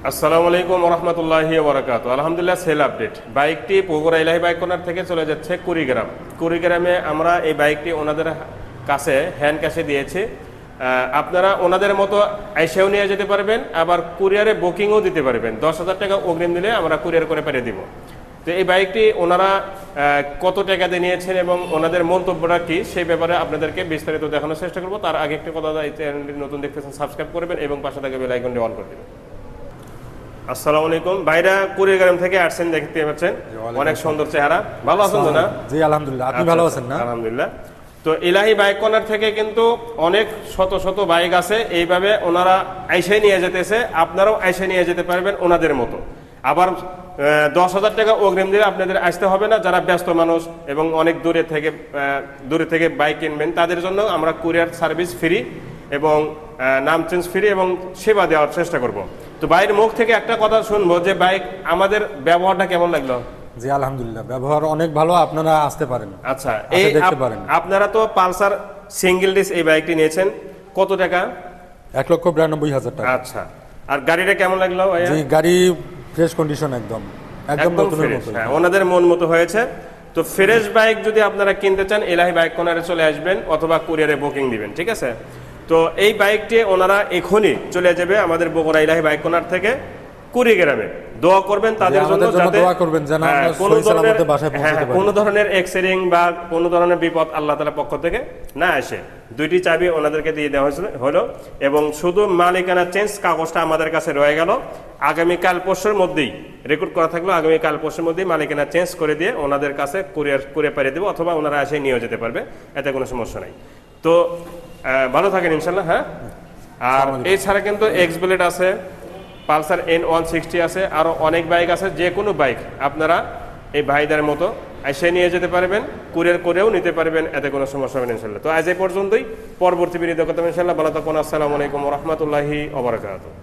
আসসালামু আলাইকুম ওয়া রাহমাতুল্লাহি ওয়া বারাকাতুহু। আলহামদুলিল্লাহ, সেল আপডেট। বাইকটি বগুড়া ইলাহি বাইক কর্নার থেকে চলে যাচ্ছে কুড়িগ্রাম। কুড়িগ্রামে আমরা এই বাইকটি ওনাদের কাছে হ্যান্ড ক্যাশে দিয়েছি। আপনারা ওনাদের মতো আইসেও নিয়ে যেতে পারবেন, আবার কুরিয়ারে বুকিংও দিতে পারবেন। 10,000 টাকা অগ্রিম দিলে আমরা কুরিয়ার করে পাঠিয়ে দিব। তো এই বাইকটি ওনারা কত টাকা দিয়ে নিয়েছেন এবং ওনাদের মন্তব্যটা কি সেই ব্যাপারে আপনাদেরকে বিস্তারিত দেখানোর চেষ্টা করবো। তার আগে একটি কথা, এই চ্যানেলটি নতুন দেখতেছেন সাবস্ক্রাইব করবেন এবং পাশে থাকা বেল আইকনটি অন করে দেবেন। আসসালামু আলাইকুম ভাইরা, কুড়িগ্রাম থেকে আসছেন, দেখতে পাচ্ছেন অনেক সুন্দর চেহারা। ভালো আছেন তো না? জি আলহামদুলিল্লাহ, আপনি ভালো আছেন না? আলহামদুলিল্লাহ। তো ইলাহি বাইক কর্নার থেকে কিন্তু অনেক শত শত বাইক আছে, এইভাবে ওনারা আইসে নিয়ে যেতেছে। আপনারাও আইসে নিয়ে যেতে পারবেন ওনাদের মতো। আবার 10,000 টাকা অগ্রিম দিলে আপনাদের আসতে হবে না। যারা ব্যস্ত মানুষ এবং অনেক দূরে থেকে বাইক কিনবেন, তাদের জন্য আমরা কুরিয়ার সার্ভিস ফ্রি এবং নাম চেঞ্জ ফ্রি এবং সেবা দেওয়ার চেষ্টা করব। তো বাইরের মুখ থেকে একটা কথা শুনবো যে বাইক আমাদের ব্যবহারটা কেমন লাগলো? জি আলহামদুলিল্লাহ, ব্যবহার অনেক ভালো, আপনারা আসতে পারেন। আচ্ছা, এই দেখতে পারেন। আপনারা তো পালসার সিঙ্গেল ডিস্ক এই বাইকটি নিয়েছেন, কত টাকা? 1,92,000 টাকা। আচ্ছা, আর গাড়িটা কেমন লাগলো ভাইয়া? জি, গাড়ি ফ্রেশ কন্ডিশন, একদম নতুনের মতো। হ্যাঁ, ওনাদের মন মতো হয়েছে। তো ফ্রেশ বাইক যদি আপনারা কিনতে চান, ইলাহি বাইক কর্নারে চলে আসবেন অথবা কুরিয়ারে বুকিং দিবেন, ঠিক আছে? তো এই বাইকটি ওনারা এখনই চলে যাবে আমাদের বগুড়া ইলাহি বাইক কর্নার থেকে কুড়িগ্রামে। দোয়া করবেন তাদের জন্য, যাতে কোনো ধরনের এক্সিডেন্ট বা কোনো ধরনের বিপদ আল্লাহ তাআলার পক্ষ থেকে না আসে। 2টি চাবি ওনাদেরকে দিয়ে দেওয়া হলো এবং শুধু মালিকানা চেঞ্জ কাগজটা আমাদের কাছে রয়ে গেল। আগামীকাল পরশুর মধ্যেই রেকর্ড করা থাকলো, আগামীকাল পরশুর মধ্যেই মালিকানা চেঞ্জ করে দিয়ে ওনাদের কাছে কুরিয়ার পাঠিয়ে দেবো, অথবা ওনারা এসে নিয়ে যেতে পারবে, এতে কোনো সমস্যা নাই। তো ভালো থাকেন ইনশাল্লাহ। হ্যাঁ, আর এছাড়া কিন্তু এক্স বুলেট আছে, পালসার N160 আছে, আরও অনেক বাইক আছে। যে কোনো বাইক আপনারা এই ভাইদের মতো এসে নিয়ে যেতে পারবেন, কুরিয়ার করেও নিতে পারবেন, এতে কোনো সমস্যা হবে না ইনশাল্লাহ। তো আজ এই পর্যন্তই, পরবর্তী ভিডিও দেখতে ইনশাল্লাহ। ভালো থাকুন। আসসালামু আলাইকুম ওয়া রাহমাতুল্লাহি ওয়া বারাকাতুহু।